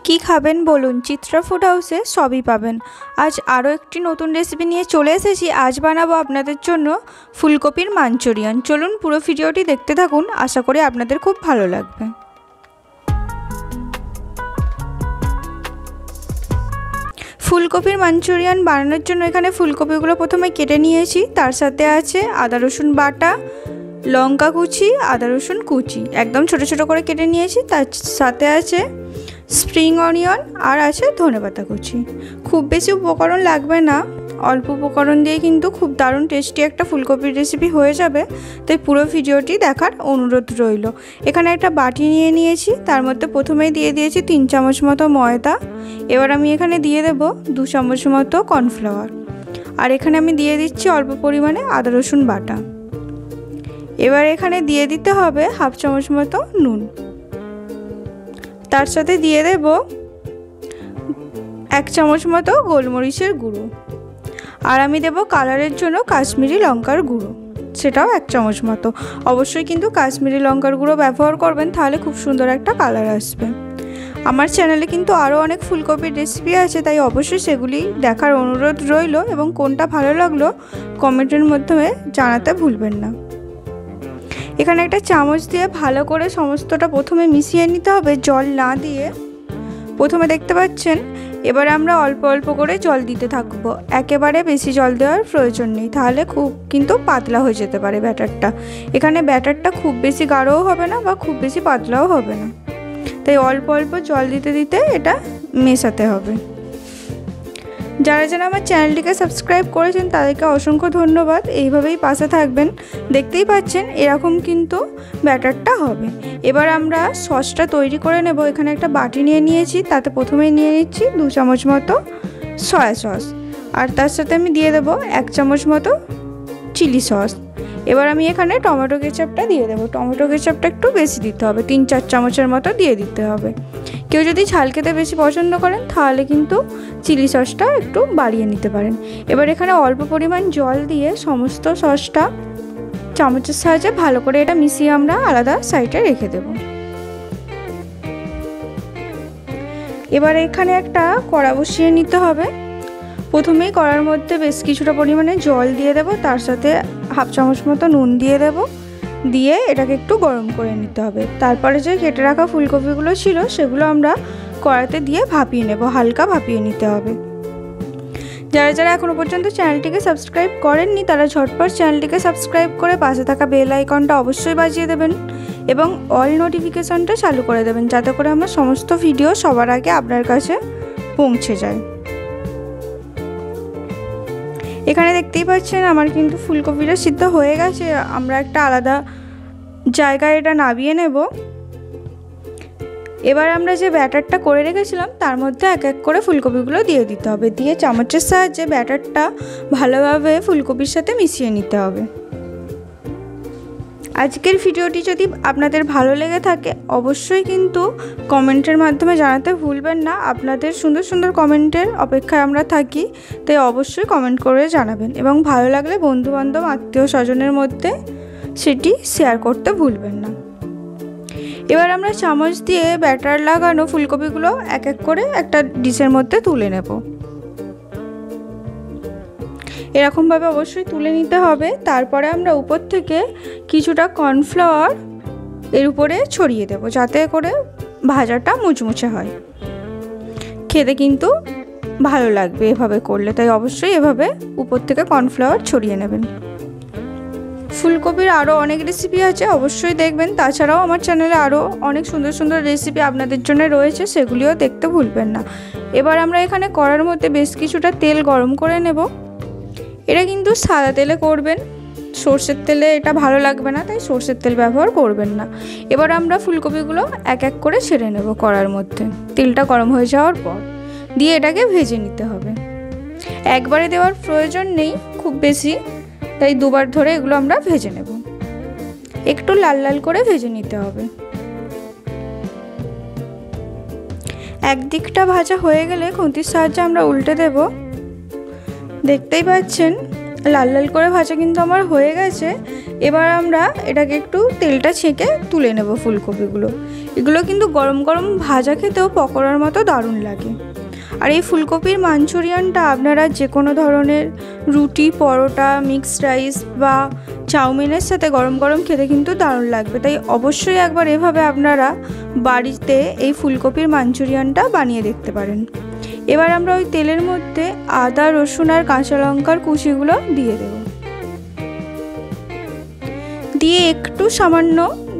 কি খাবেন বলুন, চিত্রা ফুড হাউসে সবই পাবেন। আজ আরও একটি নতুন রেসিপি নিয়ে চলে এসেছি। আজ বানাবো আপনাদের জন্য ফুলকপির মাঞ্চুরিয়ান। চলুন পুরো ভিডিওটি দেখতে থাকুন, আশা করি আপনাদের খুব ভালো লাগবে। ফুলকপির মাঞ্চুরিয়ান বানানোর জন্য এখানে ফুলকপিগুলো প্রথমে কেটে নিয়েছি। তার সাথে আছে আদা রসুন বাটা, লঙ্কা কুচি, আদা রসুন কুচি একদম ছোট ছোট করে কেটে নিয়েছি। তার সাথে আছে স্প্রিং অনিয়ন আর আছে ধনেপাতা কুচি। খুব বেশি উপকরণ লাগবে না, অল্প উপকরণ দিয়ে কিন্তু খুব দারুণ টেস্টি একটা ফুলকপির রেসিপি হয়ে যাবে। তাই পুরো ভিডিওটি দেখার অনুরোধ রইল। এখানে একটা বাটি নিয়ে নিয়েছি, তার মধ্যে প্রথমেই দিয়ে দিয়েছি 3 চামচ মতো ময়দা। এবার আমি এখানে দিয়ে দেব 2 চামচ মতো কর্নফ্লাওয়ার, আর এখানে আমি দিয়ে দিচ্ছি অল্প পরিমাণে আদা রসুন বাটা। এবার এখানে দিয়ে দিতে হবে 1/2 চামচ মতো নুন। তার সাথে দিয়ে দেব 1 চামচ মতো গোলমরিচের গুঁড়ো, আর আমি দেব কালারের জন্য কাশ্মীরি লঙ্কার গুঁড়ো, সেটাও 1 চামচ মতো। অবশ্যই কিন্তু কাশ্মীরি লঙ্কার গুঁড়ো ব্যবহার করবেন, তাহলে খুব সুন্দর একটা কালার আসবে। আমার চ্যানেলে কিন্তু আরও অনেক ফুলকপির রেসিপি আছে, তাই অবশ্যই সেগুলি দেখার অনুরোধ রইল এবং কোনটা ভালো লাগলো কমেন্টের মাধ্যমে জানাতে ভুলবেন না। এখানে একটা চামচ দিয়ে ভালো করে সমস্তটা প্রথমে মিশিয়ে নিতে হবে, জল না দিয়ে। প্রথমে দেখতে পাচ্ছেন, এবার আমরা অল্প অল্প করে জল দিতে থাকবো। একেবারে বেশি জল দেওয়ার প্রয়োজন নেই, তাহলে খুব কিন্তু পাতলা হয়ে যেতে পারে ব্যাটারটা। এখানে ব্যাটারটা খুব বেশি গাঢ়ও হবে না বা খুব বেশি পাতলাও হবে না, তাই অল্প অল্প জল দিতে দিতে এটা মেশাতে হবে। যারা যারা আমার চ্যানেলটিকে সাবস্ক্রাইব করেছেন তাদেরকে অসংখ্য ধন্যবাদ। এইভাবেই পাশে থাকবেন। দেখতেই পাচ্ছেন এরকম কিন্তু ব্যাটারটা হবে। এবার আমরা সসটা তৈরি করে নেব। এখানে একটা বাটি নিয়ে নিয়েছি, তাতে প্রথমেই নিয়ে নিচ্ছি 2 চামচ মতো সয়া সস, আর তার সাথে আমি দিয়ে দেব 1 চামচ মতো চিলি সস। এবার আমি এখানে টমেটো কেচাপটা দিয়ে দেবো। টমেটো কেচাপটা একটু বেশি দিতে হবে, 3-4 চামচের মতো দিয়ে দিতে হবে। কেউ যদি ঝাল খেতে বেশি পছন্দ করেন তাহলে কিন্তু চিলি সসটা একটু বাড়িয়ে নিতে পারেন। এবার এখানে অল্প পরিমাণ জল দিয়ে সমস্ত সসটা চামচের সাহায্যে ভালো করে এটা মিশিয়ে আমরা আলাদা সাইডে রেখে দেব। এবার এখানে একটা কড়া বসিয়ে নিতে হবে। প্রথমেই কড়ার মধ্যে বেশ কিছুটা পরিমাণে জল দিয়ে দেব, তার সাথে 1/2 চামচ মতো নুন দিয়ে দেব, দিয়ে এটাকে একটু গরম করে নিতে হবে। তারপরে যে কেটে রাখা ফুলকপিগুলো ছিল সেগুলো আমরা কড়াতে দিয়ে ভাপিয়ে নেব, হালকা ভাপিয়ে নিতে হবে। যারা যারা এখনও পর্যন্ত চ্যানেলটিকে সাবস্ক্রাইব করেননি তারা ঝটপট চ্যানেলটিকে সাবস্ক্রাইব করে পাশে থাকা বেল আইকনটা অবশ্যই বাজিয়ে দেবেন এবং অল নোটিফিকেশনটা চালু করে দেবেন, যাতে করে আমার সমস্ত ভিডিও সবার আগে আপনার কাছে পৌঁছে যায়। এখানে দেখতেই পাচ্ছেন আমার কিন্তু ফুলকপিটা সিদ্ধ হয়ে গেছে। আমরা একটা আলাদা জায়গায় এটা নামিয়ে নেব। এবার আমরা যে ব্যাটারটা করে রেখেছিলাম তার মধ্যে এক এক করে ফুলকপিগুলো দিয়ে দিতে হবে, দিয়ে চামচের সাহায্যে ব্যাটারটা ভালোভাবে ফুলকপির সাথে মিশিয়ে নিতে হবে। আজকের ভিডিওটি যদি আপনাদের ভালো লেগে থাকে অবশ্যই কিন্তু কমেন্টের মাধ্যমে জানাতে ভুলবেন না। আপনাদের সুন্দর সুন্দর কমেন্টের অপেক্ষায় আমরা থাকি, তাই অবশ্যই কমেন্ট করে জানাবেন এবং ভালো লাগলে বন্ধুবান্ধব আত্মীয় স্বজনের মধ্যে সেটি শেয়ার করতে ভুলবেন না। এবার আমরা চামচ দিয়ে ব্যাটার লাগানো ফুলকপিগুলো এক এক করে একটা ডিশের মধ্যে তুলে নেব। এরকমভাবে অবশ্যই তুলে নিতে হবে। তারপরে আমরা উপর থেকে কিছুটা কর্নফ্লাওয়ার এর উপরে ছড়িয়ে দেব, যাতে করে ভাজাটা মুচমুচে হয়। খেতে কিন্তু ভালো লাগবে এভাবে করলে, তাই অবশ্যই এভাবে উপর থেকে কর্নফ্লাওয়ার ছড়িয়ে নেবেন। ফুলকপির আরও অনেক রেসিপি আছে, অবশ্যই দেখবেন। তাছাড়াও আমার চ্যানেলে আরও অনেক সুন্দর সুন্দর রেসিপি আপনাদের জন্য রয়েছে, সেগুলিও দেখতে ভুলবেন না। এবার আমরা এখানে কড়ার মধ্যে বেশ কিছুটা তেল গরম করে নেব। এটা কিন্তু সাদা তেলে করবেন, সর্ষের তেলে এটা ভালো লাগবে না, তাই সর্ষের তেল ব্যবহার করবেন না। এবার আমরা ফুলকপিগুলো এক এক করে ছেড়ে নেব কড়ার মধ্যে, তেলটা গরম হয়ে যাওয়ার পর দিয়ে এটাকে ভেজে নিতে হবে। একবারে দেওয়ার প্রয়োজন নেই খুব বেশি, তাই দুবার ধরে এগুলো আমরা ভেজে নেব। একটু লাল লাল করে ভেজে নিতে হবে। একদিকটা ভাজা হয়ে গেলে খুন্তির সাহায্যে আমরা উল্টে দেব। দেখতেই পাচ্ছেন লাল লাল করে ভাজা কিন্তু আমার হয়ে গেছে। এবার আমরা এটাকে একটু তেলটা ছেঁকে তুলে নেব ফুলকপিগুলো। এগুলো কিন্তু গরম গরম ভাজা খেতেও পকোড়ার মতো দারুণ লাগে। আর এই ফুলকপির মাঞ্চুরিয়ানটা আপনারা যে কোনো ধরনের রুটি, পরোটা, মিক্সড রাইস বা চাউমিনের সাথে গরম গরম খেতে কিন্তু দারুণ লাগবে। তাই অবশ্যই একবার এভাবে আপনারা বাড়িতে এই ফুলকপির মাঞ্চুরিয়ানটা বানিয়ে দেখতে পারেন। এবার আমরা ওই তেলের মধ্যে আদা, রসুন আর কাঁচা লঙ্কার কুচিগুলো দিয়ে দেব। দিয়ে একটু সামান্য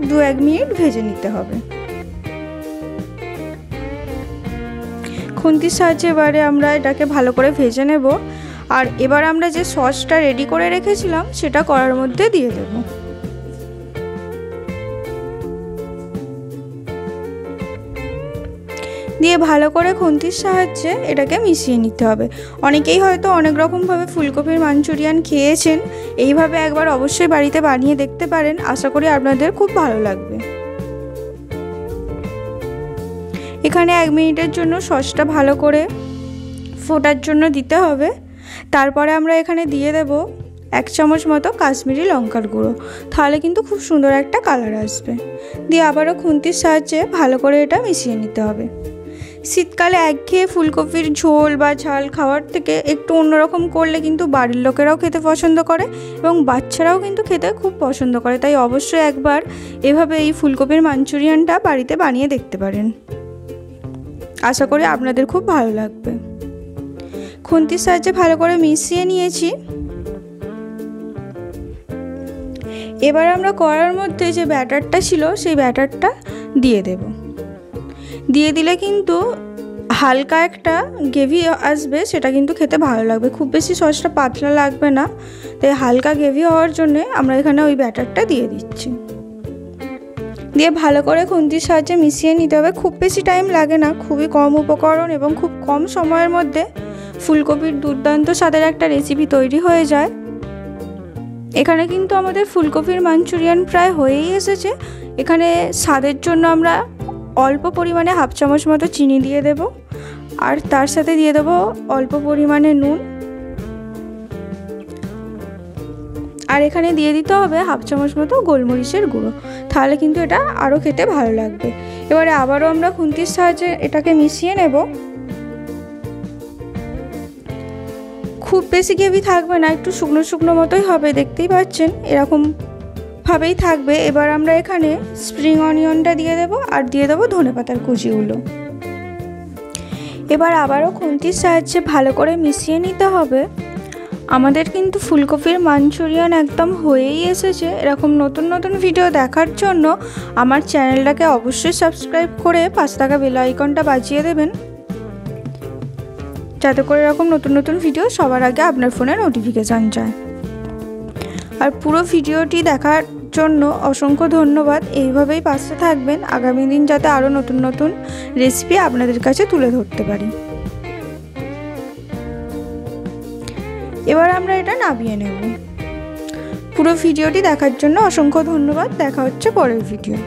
2-1 মিনিট ভেজে নিতে হবে। খুন্তির সাহায্যে এবারে আমরা এটাকে ভালো করে ভেজে নেব। আর এবার আমরা যে সসটা রেডি করে রেখেছিলাম সেটা কড়ার মধ্যে দিয়ে দেব। দিয়ে ভালো করে খুন্তির সাহায্যে এটাকে মিশিয়ে নিতে হবে। অনেকেই হয়তো অনেক রকমভাবে ফুলকপির মাঞ্চুরিয়ান খেয়েছেন, এইভাবে একবার অবশ্যই বাড়িতে বানিয়ে দেখতে পারেন। আশা করি আপনাদের খুব ভালো লাগবে। এখানে 1 মিনিটের জন্য সসটা ভালো করে ফোটার জন্য দিতে হবে। তারপরে আমরা এখানে দিয়ে দেব 1 চামচ মতো কাশ্মীরি লঙ্কার গুঁড়ো, তাহলে কিন্তু খুব সুন্দর একটা কালার আসবে। দিয়ে আবারও খুন্তির সাহায্যে ভালো করে এটা মিশিয়ে নিতে হবে। শীতকালে একঘেয়ে ফুলকপির ঝোল বা ঝাল খাওয়ার থেকে একটু অন্যরকম করলে কিন্তু বাড়ির লোকেরাও খেতে পছন্দ করে এবং বাচ্চারাও কিন্তু খেতে খুব পছন্দ করে। তাই অবশ্যই একবার এভাবে এই ফুলকপির মাঞ্চুরিয়ানটা বাড়িতে বানিয়ে দেখতে পারেন। আশা করি আপনাদের খুব ভালো লাগবে। খুন্তির সাহায্যে ভালো করে মিশিয়ে নিয়েছি। এবার আমরা কড়ার মধ্যে যে ব্যাটারটা ছিল সেই ব্যাটারটা দিয়ে দেব। দিয়ে দিলে কিন্তু হালকা একটা গ্রেভি আসবে, সেটা কিন্তু খেতে ভালো লাগবে। খুব বেশি সসটা পাতলা লাগবে না, তাই হালকা গ্রেভি হওয়ার জন্য আমরা এখানে ওই ব্যাটারটা দিয়ে দিচ্ছি। দিয়ে ভালো করে খুন্তির সাহায্যে মিশিয়ে নিতে হবে। খুব বেশি টাইম লাগে না, খুবই কম উপকরণ এবং খুব কম সময়ের মধ্যে ফুলকপির দুর্দান্ত স্বাদের একটা রেসিপি তৈরি হয়ে যায়। এখানে কিন্তু আমাদের ফুলকপির মাঞ্চুরিয়ান প্রায় হয়েই এসেছে। এখানে স্বাদের জন্য আমরা অল্প পরিমাণে 1/2 চামচ মতো চিনি দিয়ে দেব, আর তার সাথে দিয়ে দেব অল্প পরিমাণে নুন, আর এখানে দিয়ে দিতে হবে 1/2 চামচ মতো গোলমরিচের গুঁড়ো, তাহলে কিন্তু এটা আরও খেতে ভালো লাগবে। এবারে আবারও আমরা খুন্তির সাহায্যে এটাকে মিশিয়ে নেব। খুব বেশি গ্রেভি থাকবে না, একটু শুকনো শুকনো মতোই হবে, দেখতেই পাচ্ছেন এরকম ভাবেই থাকবে। এবার আমরা এখানে স্প্রিং অনিয়নটা দিয়ে দেব আর দিয়ে দেবো ধনেপাতার কুচিগুলো। এবার আবারও খুন্তির সাহায্যে ভালো করে মিশিয়ে নিতে হবে। আমাদের কিন্তু ফুলকপির মাঞ্চুরিয়ান একদম হয়েই এসেছে। এরকম নতুন নতুন ভিডিও দেখার জন্য আমার চ্যানেলটাকে অবশ্যই সাবস্ক্রাইব করে পাশে থাকা বেল আইকনটা বাজিয়ে দেবেন, যাতে করে এরকম নতুন নতুন ভিডিও সবার আগে আপনার ফোনে নোটিফিকেশান যায়। আর পুরো ভিডিওটি দেখার জন্য অসংখ্য ধন্যবাদ। এইভাবেই পাশে থাকবেন, আগামী দিন যাতে আরও নতুন নতুন রেসিপি আপনাদের কাছে তুলে ধরতে পারি। এবার আমরা এটা নামিয়ে নেব। পুরো ভিডিওটি দেখার জন্য অসংখ্য ধন্যবাদ। দেখা হচ্ছে পরের ভিডিও।